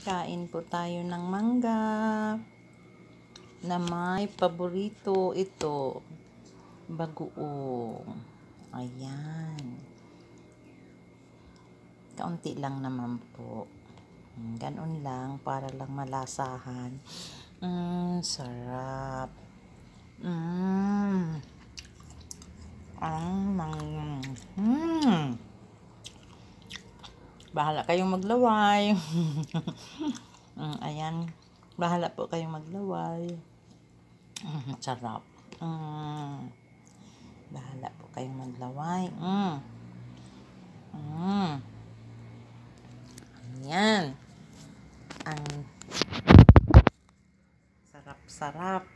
Kain po tayo ng mangga na may paborito ito, bagoong. Ayan. Kaunti lang naman po. Ganon lang para lang malasahan. Sarap. Bahala kayong maglaway. Ayan. Bahala po kayong maglaway. Sarap. Bahala po kayong maglaway. Ayan. Ang sarap-sarap.